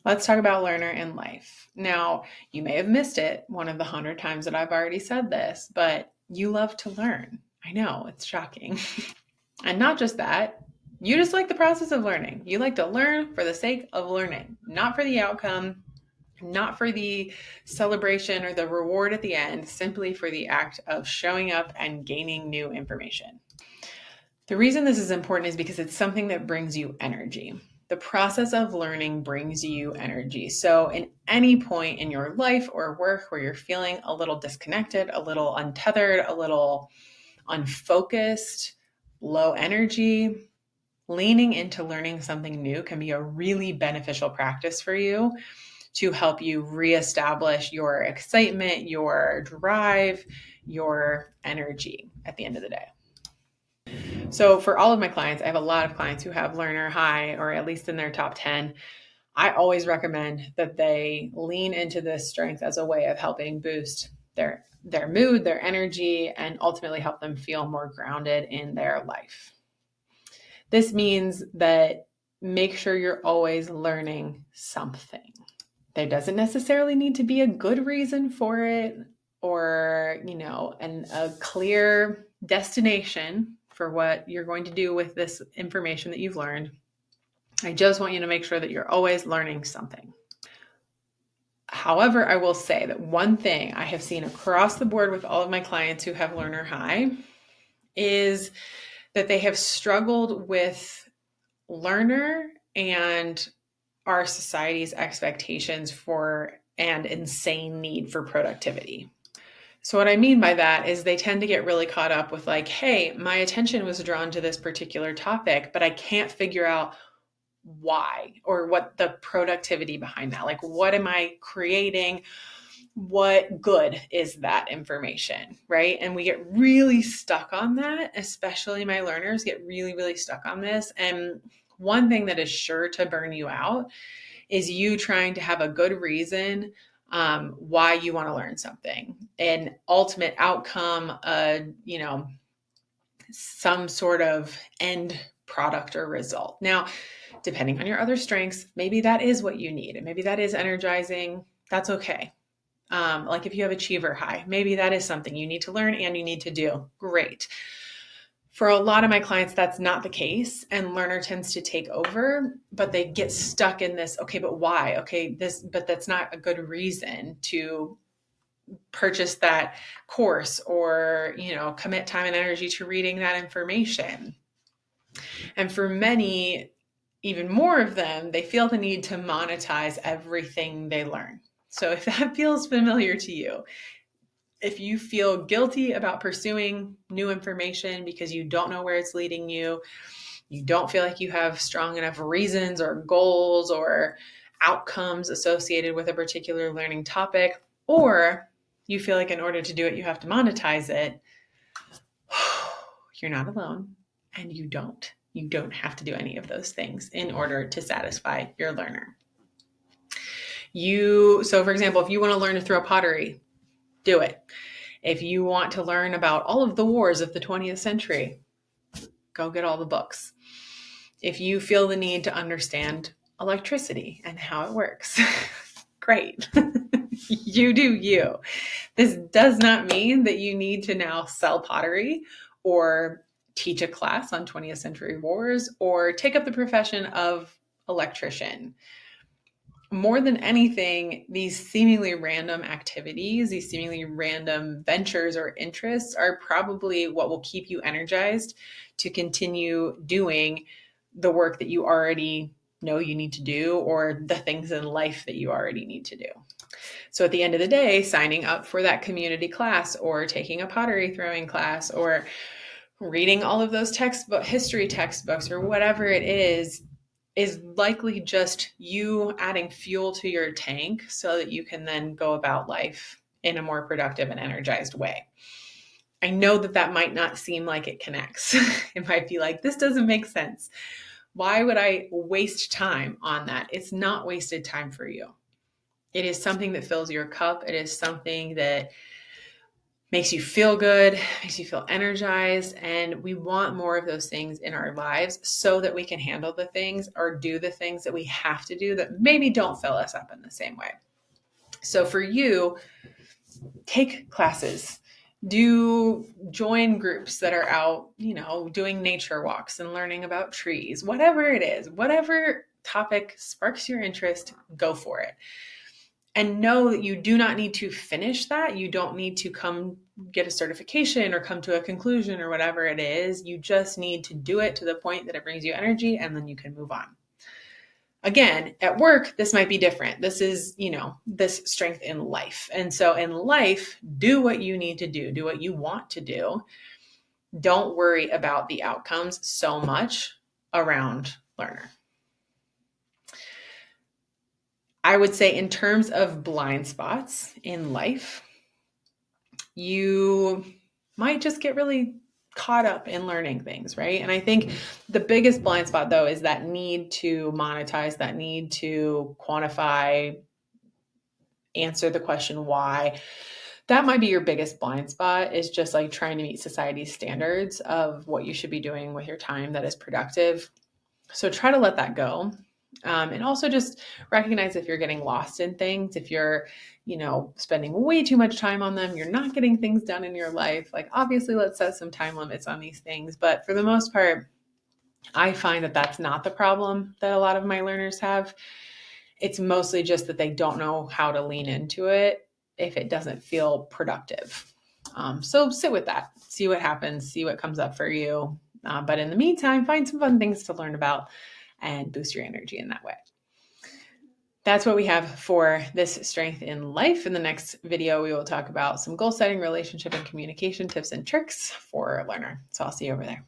Let's talk about learner in life. Now, you may have missed it one of the 100 times that I've already said this, but you love to learn. I know, it's shocking. And not just that, you just like the process of learning. You like to learn for the sake of learning, not for the outcome, not for the celebration or the reward at the end, simply for the act of showing up and gaining new information. The reason this is important is because it's something that brings you energy. The process of learning brings you energy. So, in any point in your life or work where you're feeling a little disconnected, a little untethered, a little unfocused, low energy, leaning into learning something new can be a really beneficial practice for you to help you reestablish your excitement, your drive, your energy at the end of the day. So for all of my clients, I have a lot of clients who have learner high, or at least in their top 10. I always recommend that they lean into this strength as a way of helping boost their mood, their energy, and ultimately help them feel more grounded in their life. This means that make sure you're always learning something. There doesn't necessarily need to be a good reason for it or, a clear destination for what you're going to do with this information that you've learned. I just want you to make sure that you're always learning something. However, I will say that one thing I have seen across the board with all of my clients who have learner high is that they have struggled with learner and our society's expectations for and insane need for productivity. So what I mean by that is they tend to get really caught up with like, hey, my attention was drawn to this particular topic, but I can't figure out why or what the productivity behind that. Like, what am I creating? What good is that information, right? And we get really stuck on that, especially my learners get really, really stuck on this. And one thing that is sure to burn you out is you trying to have a good reason why you want to learn something, an ultimate outcome, some sort of end product or result. Now, depending on your other strengths, maybe that is what you need, and maybe that is energizing. That's okay. Like if you have achiever high, maybe that is something you need to learn and you need to do. Great. For a lot of my clients, that's not the case, and learner tends to take over, but they get stuck in this, okay, but why? Okay, but that's not a good reason to purchase that course or, commit time and energy to reading that information. And for many, even more of them, they feel the need to monetize everything they learn. So if that feels familiar to you, if you feel guilty about pursuing new information because you don't know where it's leading you, you don't feel like you have strong enough reasons or goals or outcomes associated with a particular learning topic, or you feel like in order to do it, you have to monetize it, you're not alone, and you don't. You don't have to do any of those things in order to satisfy your learner. So for example, if you want to learn to throw pottery, do it. If you want to learn about all of the wars of the 20th century, go get all the books. If you feel the need to understand electricity and how it works, great. You do you. This does not mean that you need to now sell pottery or teach a class on 20th century wars or take up the profession of electrician. More than anything, these seemingly random activities, these seemingly random ventures or interests are probably what will keep you energized to continue doing the work that you already know you need to do or the things in life that you already need to do. So at the end of the day, signing up for that community class or taking a pottery throwing class or reading all of those history textbooks or whatever it is likely just you adding fuel to your tank so that you can then go about life in a more productive and energized way. I know that might not seem like it connects. It might be like, this doesn't make sense. Why would I waste time on that? It's not wasted time for you. It is something that fills your cup. It is something that makes you feel good, makes you feel energized. And we want more of those things in our lives so that we can handle the things or do the things that we have to do that maybe don't fill us up in the same way. So for you, take classes, join groups that are out, doing nature walks and learning about trees, whatever it is, whatever topic sparks your interest, go for it. And know that you do not need to finish that. You don't need to come get a certification or come to a conclusion or whatever it is. You just need to do it to the point that it brings you energy, and then you can move on. Again, at work, this might be different. This is, this strength in life. And so in life, do what you need to do what you want to do. Don't worry about the outcomes so much around learner. I would say in terms of blind spots in life, you might just get really caught up in learning things, right? And I think the biggest blind spot, though, is that need to monetize, that need to quantify, answer the question why. That might be your biggest blind spot, is just like trying to meet society's standards of what you should be doing with your time that is productive. So try to let that go. And also just recognize if you're getting lost in things, if you're, spending way too much time on them, you're not getting things done in your life. Like, obviously, let's set some time limits on these things. But for the most part, I find that that's not the problem that a lot of my learners have. It's mostly just that they don't know how to lean into it if it doesn't feel productive. So sit with that, see what happens, see what comes up for you. But in the meantime, find some fun things to learn about and boost your energy in that way. That's what we have for this strength in life. In the next video, we will talk about some goal setting, relationship, and communication tips and tricks for a learner. So I'll see you over there.